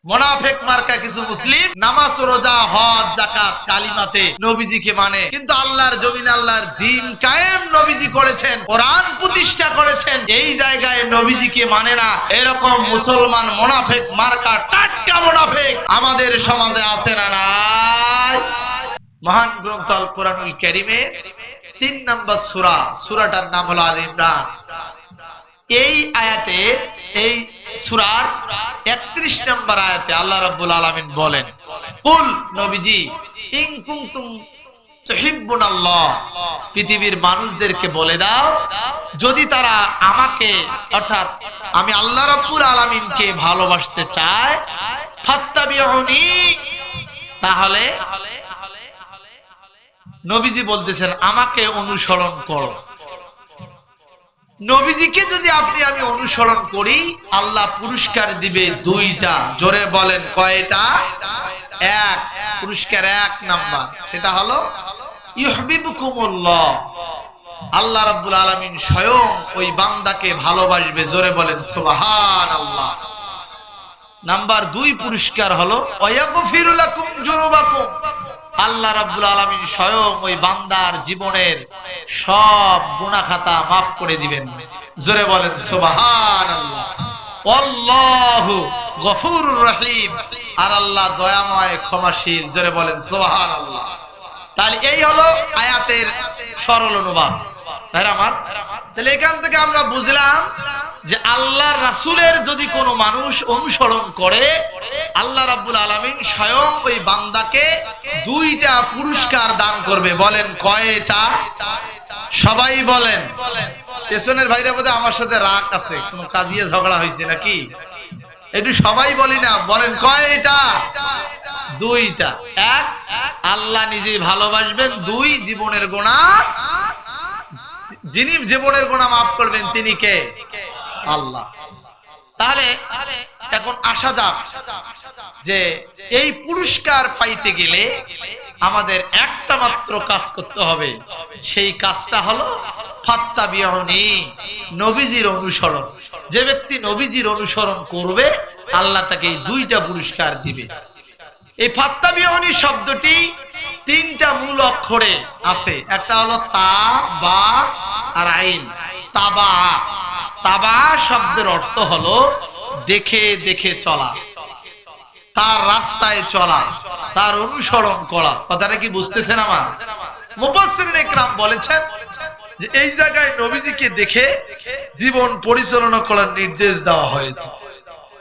মুনাফিক মার্কা কিছু মুসলিম নামাজ রোজা হজ যাকাত কালিমাতে নবীজিকে মানে, কিন্তু আল্লাহর জমিনে আল্লাহর দ্বীন কায়েম নবীজি করেছেন, কোরআন প্রতিষ্ঠা করেছেন, এই জায়গায় নবীজিকে মানে না। এরকম মুসলমান মুনাফিক মার্কা টাটকা মুনাফিক আমাদের সমাজে আছে না নাই? মহান গ্রন্থ আল কোরআনুল কারীমের ৩ নম্বর সূরা, সূরাটার নাম হলো আল ইমরান। এই আয়াতে, এই সূরার ৩১ নম্বর আয়াতে আল্লাহ রাব্বুল আলামিন বলেন, কুল নবীজি, ইন কুনতুম তুহিব্বুনাল্লাহ, পৃথিবীর মানুষদেরকে বলে দাও যদি তারা আমাকে অর্থাৎ আমি আল্লাহ রাব্বুল আলামিনকে ভালোবাসতে চায়, ফাত্তাবিউনি, তাহলে নবীজি বলতেছেন আমাকে অনুসরণ করো। নবীজিকে যদি আমি অনুসরণ করি, আল্লাহ পুরস্কার দিবে দুইটা। জোরে বলেন কয়টা? এক। পুরস্কার ১ নাম্বার, সেটা হলো ইউহিব্বুকুমুল্লাহ, আল্লাহ রাব্বুল আলামিন স্বয়ং ওই বান্দাকে ভালোবাসবে। জোরে বলেন সুবহানাল্লাহ। নাম্বার ২ পুরস্কার হলো ওয়াগফিরু লাকুম যুনুবাকুম, আল্লাহ রাব্বুল আলামিন স্বয়ং ওই বান্দার জীবনের সব গুনাহ খাতা maaf করে দিবেন। জোরে বলেন সুবহানাল্লাহ। আল্লাহু গফুরুর রহিম, আর আল্লাহ দয়াময় ক্ষমাশীল। জোরে বলেন সুবহানাল্লাহ। তাহলে এই হলো আয়াতের সরল অনুবাদ। ভাইরা আমার, তাহলে এখান থেকে আমরা বুঝলাম যে আল্লাহর রাসূলের যদি কোনো মানুষ অনুসরণ করে, আল্লাহ রাব্বুল আলামিন স্বয়ং ওই বান্দাকে দুইটা পুরস্কার দান করবে। বলেন কয়টা? সবাই বলেন। পেছনের ভাইরা বোধহয় আমার সাথে রাগ আছে, কোনো কাজিয়ে ঝগড়া হয়েছে নাকি? একটু সবাই বলি না, বলেন কয়টা? দুইটা। এক, আল্লাহ নিজেই ভালোবাসবেন। ২, জীবনের গুনাহ, যিনি জীবনের গুনাহ maaf করবেন তিনি কে? আল্লাহ। তাহলে এখন আসা যাক যে এই পুরস্কার পাইতে গেলে আমাদের একটা মাত্র কাজ করতে হবে। সেই কাজটা হলো ফাত্তাবিউনি, নবীজির অনুসরণ। যে ব্যক্তি নবীজির অনুসরণ করবে, আল্লাহ তাকে এই দুইটা পুরস্কার দিবে। এই ফাত্তাবিউনি শব্দটি ৩টা মূল অক্ষরে আছে। একটা হলো তা, বা আর আইন। তাবা, তাবা শব্দের অর্থ হলো দেখে দেখে চলা, তার রাস্তায় চলা, তার অনুসরণ করা। কথাটা কি বুঝতেছেন আমার? মুফাসসিরিন ইকরাম বলেছেন যে এই জায়গায় নবীজিকে দেখে জীবন পরিচালনা করার নির্দেশ দেওয়া হয়েছে,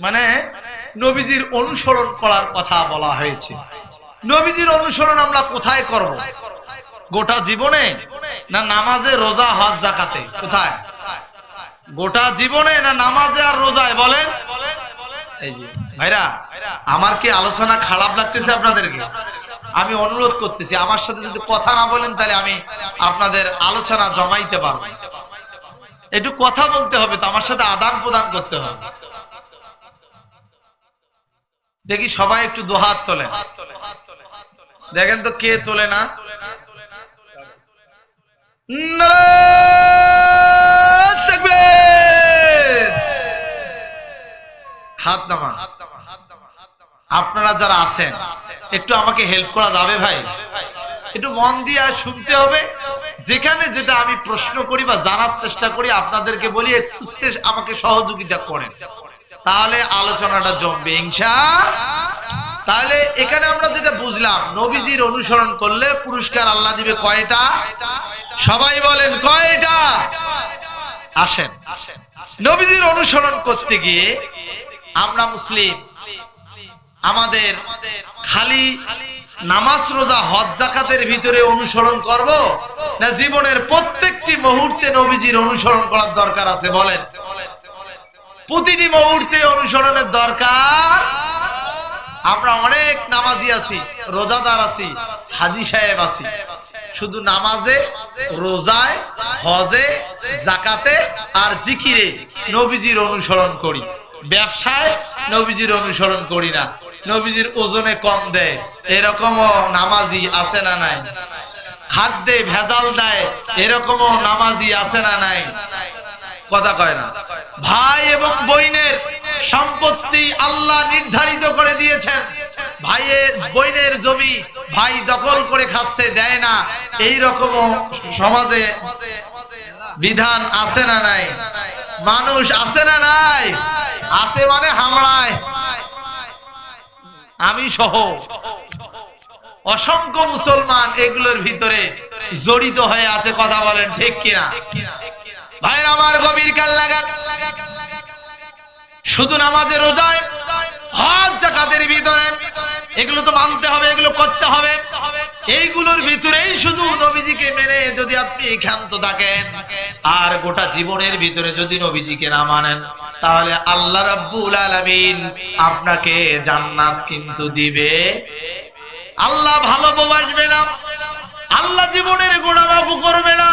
মানে নবীজির অনুসরণ করার কথা বলা হয়েছে। নবীজির অনুসরণ আমরা কোথায় করব? গোটা জীবনে, না নামাজে রোজা হজ যাকাতে? কোথায়? গোটা জীবনে না নামাজে আর রোজায়? বলেন। এই যে ভাইরা আমার, কি আলোচনা খারাপ লাগতেছে আপনাদেরকে? আমি অনুরোধ করতেছি, আমার সাথে যদি কথা না বলেন তাহলে আমি আপনাদের আলোচনা জমাইতে পারবো। একটু কথা বলতে হবে তো, আমার সাথে আদান প্রদান করতে হবে। দেখি সবাই একটু দুহাত তোলেন, দেখেন তো কে তোলে না। হাত নামান। আপনারা যারা আছেন একটু আমাকে হেল্প করা যাবে ভাই? একটু মন দিয়ে শুনতে হবে। যেখানে যেটা আমি প্রশ্ন করি বা জানার চেষ্টা করি, আপনাদেরকে বলি একটু আমাকে সহযোগিতা করেন, তাহলে আলোচনাটা জমবে ইনশাআল্লাহ। তাহলে এখানে আমরা যেটা বুঝলাম, নবীজির অনুসরণ করলে পুরস্কার আল্লাহ দিবে কয়টা? সবাই বলেন কয়টা? আসেন, নবীজির অনুসরণ করতে গিয়ে আমরা মুসলিম আমাদের খালি নামাজ রোজা হজ যাকাতের ভিতরে অনুসরণ করব, না জীবনের প্রত্যেকটি মুহূর্তে নবীজির অনুসরণ করার দরকার আছে? বলেন। প্রতিটি মুহূর্তে অনুসরণের দরকার। আমরা অনেক নামাজি আছি, রোজাদার আছি, হাজী সাহেব আছি, শুধু নামাজে, রোজায়, হজে, যাকাতে আর জিকিরে নবীজির অনুসরণ করি। ব্যবসায় নবীজির অনুসরণ করি না, নবীজির ওজনে কম দেয় এরকমও নামাজি আছে না নাই? খাদ্যে ভেজাল দেয় এরকমও নামাজি আছে না নাই? কথা কয় না। ভাই এবং বোনের সম্পত্তি আল্লাহ নির্ধারিত করে দিয়েছেন। ভাইয়ের বোনের জমি ভাই দখল করে খাচ্ছে, দেয় না, এই রকমও সমাজে বিধান আছে না নাই? মানুষ আছে না নাই? আছে মানে হামলায় আমি সহ অসংখ্য মুসলমান এগুলোর ভিতরে জড়িত হয়ে আছে। কথা বলেন ঠিক কিনা? ভাইরা আমার, গভীর কাল লাগান। শুধু নামাজে, রোজায়, হজ, যাকাতের ভিতরে এগুলো তো মানতে হবে, এগুলো করতে হবে। এইগুলোর ভিতরেই শুধু নবীজিকে মেনে যদি আপনি ক্ষান্ত থাকেন আর গোটা জীবনের ভিতরে যদি নবীজিকে না মানেন, তাহলে আল্লাহ রাব্বুল আলামিন আপনাকে জান্নাত কিন্তু দিবে। আল্লাহ ভালোবাসবে না, আল্লাহ জীবনের গুনাহ মাফ করবে না।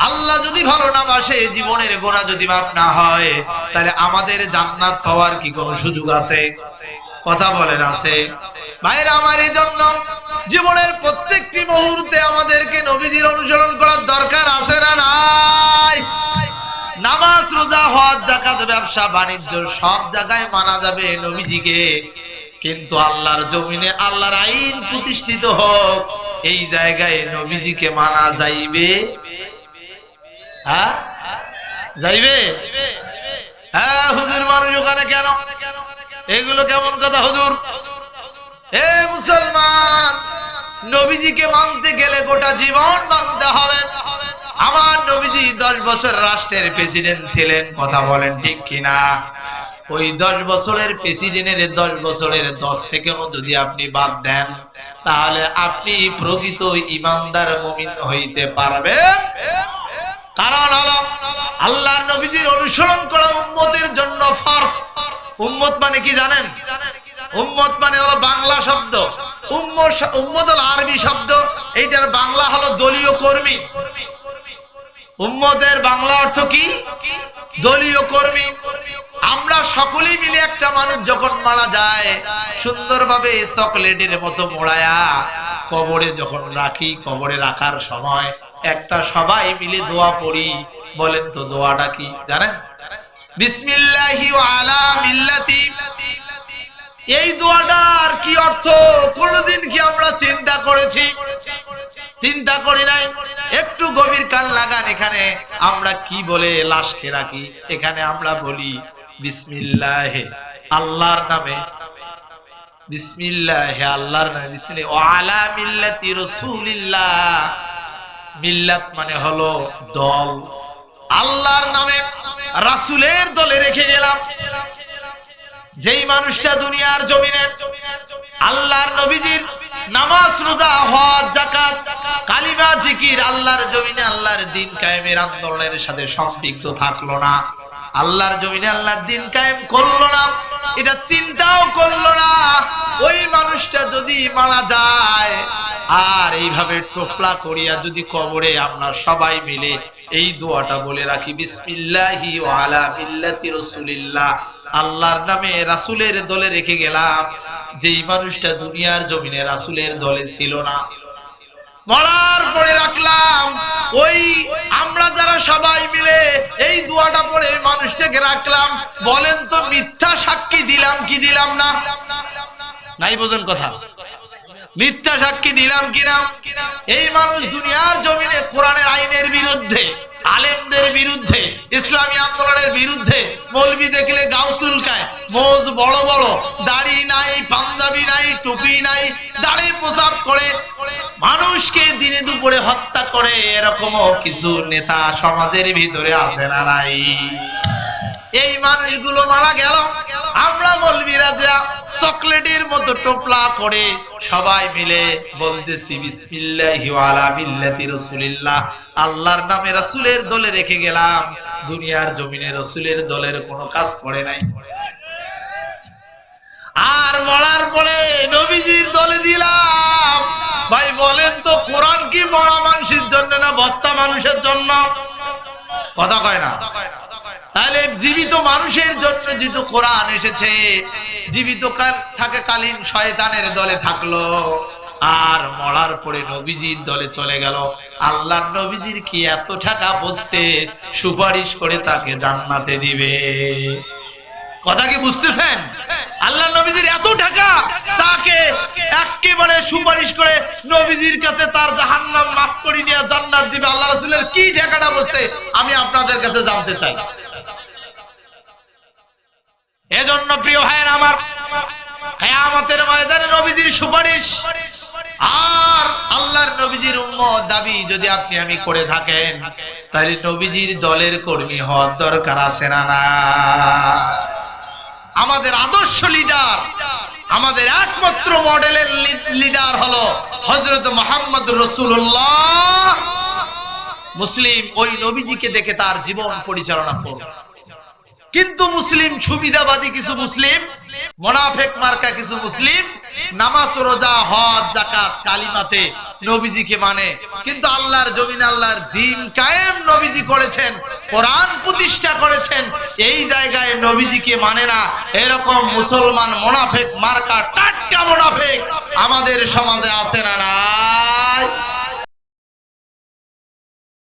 আল্লাহ যদি ভালো না বাসে, জীবনের গুনাহ যদি মাফ না হয়, তাহলে আমাদের জান্নাত পাওয়ার কি কোনো সুযোগ আছে? কথা বলেন আছে? ভাইরা আমার, এই জন্য জীবনের প্রত্যেকটি মুহূর্তে আমাদেরকে নবীজির অনুসরণ করার দরকার আছে না নাই? নামাজ, রোজা, হজ, যাকাত, ব্যবসা বাণিজ্য সব জায়গায় মানা যাবে নবীজিকে, কিন্তু আল্লাহর জমিনে আল্লাহর আইন প্রতিষ্ঠিত হোক, এই জায়গায় নবীজিকে মানা যাইবে? হ্যাঁ, যাইবে? হ্যাঁ হুজুর, মানুষ ওখানে কেন? এগুলো কেমন কথা হুজুর? এ মুসলমান, নবীজিকে মানতে গেলে গোটা জীবন মানতে হবে। আমার নবীজি 10 বছর রাষ্ট্রের প্রেসিডেন্ট ছিলেন। কথা বলেন ঠিক কিনা? ওই 10 বছরের প্রেসিডেন্টের 10 বছরের 10 সেকেন্ড যদি আপনি বাদ দেন, তাহলে আপনি প্রকৃত ইমানদার মুমিন হইতে পারবেন। কারণ হলো আল্লাহর নবীজির অনুসরণ করা উম্মতের জন্য ফরজ। উম্মত মানে কি জানেন? উম্মত মানে হলো বাংলা শব্দ। উম্মত হলো আরবি শব্দ, এইটার বাংলা হলো দলীয় কর্মী। উম্মতের বাংলা অর্থ কি? দলীয় কর্মী। আমরা সকলেই মিলে একটা মানুষ যখন মারা যায়, সুন্দরভাবে চকলেটের মতো মোড়ায়া কবরে যখন রাখি, কবরে রাখার সময় একটা সবাই মিলে দোয়া পড়ি। বলেন তো দোয়াটা কি জানেন? বিসমিল্লাহি ওয়া আলা মিল্লাতি। এই দোয়াটার কি অর্থ কোনদিন কি আমরা চিন্তা করেছি? চিন্তা করি নাই। একটু গভীর কান লাগান। এখানে আমরা কি বলে লাশকে রাখি? এখানে আমরা বলি বিসমিল্লাহে, আল্লাহর নামে, বিসমিল্লাহে, আল্লাহর নামে, বিসমিল্লাহ ওয়া আলা মিল্লাতি রাসূলিল্লাহ। মিল্লাত মানে হলো দল। আল্লাহর নামে রাসূলের দলে রেখে গেলাম। যেই মানুষটা দুনিয়ার জমিনে আল্লাহর নবীজির নামাজ, রোজা, হজ, যাকাত, কালিমা, জিকির, আল্লাহর জমিনে আল্লাহর দ্বীন কায়েমের আন্দোলনের সাথে সম্পৃক্ত থাকলো না, আল্লাহর জমিনে আল্লাহর দ্বীন কায়েম করলো না, এটা চিন্তাও করলো না, ওই মানুষটা যদি মারা যায় আর এইভাবে টোপলা করিয়া যদি কবরে আমরা সবাই মিলে এই দোয়াটা বলে রাখি, বিসমিল্লাহি ওয়া আলা মিল্লাতি রাসূলিল্লাহ, আল্লাহর নামে রাসূলের দলে রেখে গেলাম। যেই মানুষটা দুনিয়ার জমিনে রাসূলের দলে ছিল না, মরার পরে রাখলাম, ওই আমরা যারা সবাই মিলে এই দোয়াটা পড়ে মানুষটাকে রাখলাম, বলেন তো মিথ্যা সাক্ষী দিলাম কি দিলাম না? নাই বোঝেন কথা? মিথ্যা সাক্ষী দিলাম কিনা? এই মানুষ দুনিয়ার জমিনে কোরআনের আইনের বিরুদ্ধে, আলেমদের বিরুদ্ধে, ইসলামী আন্দোলনের বিরুদ্ধে, মৌলবি দেখলে গাও চুলকায়, মোজ বড় বড়, দাড়ি নাই, পাঞ্জাবি নাই, টুপি নাই, দাড়ি প্রসাব করে মানুষকে দিনে দুপুরে হত্যা করে, এরকমও কিছু নেতা সমাজের ভিতরে আছে না নাই? এই মানুষগুলো মারা গেল, আমরা মৌলবীরা যা চকলেটের মতো টোপলা করে সবাই মিলে বলতেছি বিসমিল্লাহি ওয়া আলা মিল্লাতি রাসূলিল্লাহ, আল্লাহর নামে রাসূলের দলে রেখে গেলাম। দুনিয়ার জমিনে রাসূলের দলের কোনো কাজ করে নাই, আর মরার পরে নবীজির দলে দিলাম। ভাই বলেন তো কোরআন কি মরা মানুষের জন্য না বত্তা মানুষের জন্য? কথা কয় না? তাহলে জীবিত মানুষের জন্য যেহেতু কোরআন এসেছে, জীবিত থাকাকালীন শয়তানের দলে থাকলো, আর মরার পরে নবীজির দলে চলে গেল। আল্লাহর নবীজির কি এত টাকা বসছে, সুপারিশ করে তাকে জান্নাতে দিবে। কথা কি বুঝতেছেন? আল্লাহ নবীজির এত টাকা, তাকে একেবারে সুপারিশ করে নবীজির কাছে তার জাহান্নাম মাফ করে নিয়ে জান্নাত দিবে। আল্লাহ রাসূলের কি টাকাটা বসছে আমি আপনাদের কাছে জানতে চাই। এজন্য প্রিয় ভাইয়েরা আমার, কিয়ামতের ময়দানে নবীজির সুপারিশ আর আল্লাহর নবীজির উম্মত দাবি যদি আপনি আমি করে থাকেন, তাহলে নবীজির দলের কর্মী হওয়ার দরকার আছে না? না। আমাদের আদর্শ লিডার, আমাদের একমাত্র মডেলের লিডার হলো হযরত মুহাম্মদ রাসূলুল্লাহ। মুসলিম ওই নবীজিকে দেখে তার জীবন পরিচালনা করবে। কিন্তু মুসলিম সুবিধাবাদী কিছু মুসলিম, মুনাফিক মার্কা কিছু মুসলিম নামাজ রোজা হজ যাকাত কালিমাতে নবীজিকে মানে, কিন্তু আল্লাহর জমিনে আল্লাহর দ্বীন কায়েম নবীজি করেছেন, কোরআন প্রতিষ্ঠা করেছেন, এই জায়গায় নবীজিকে মানে না। এরকম মুসলমান মুনাফিক মার্কা টাটকা মুনাফিক আমাদের সমাজে আছে না?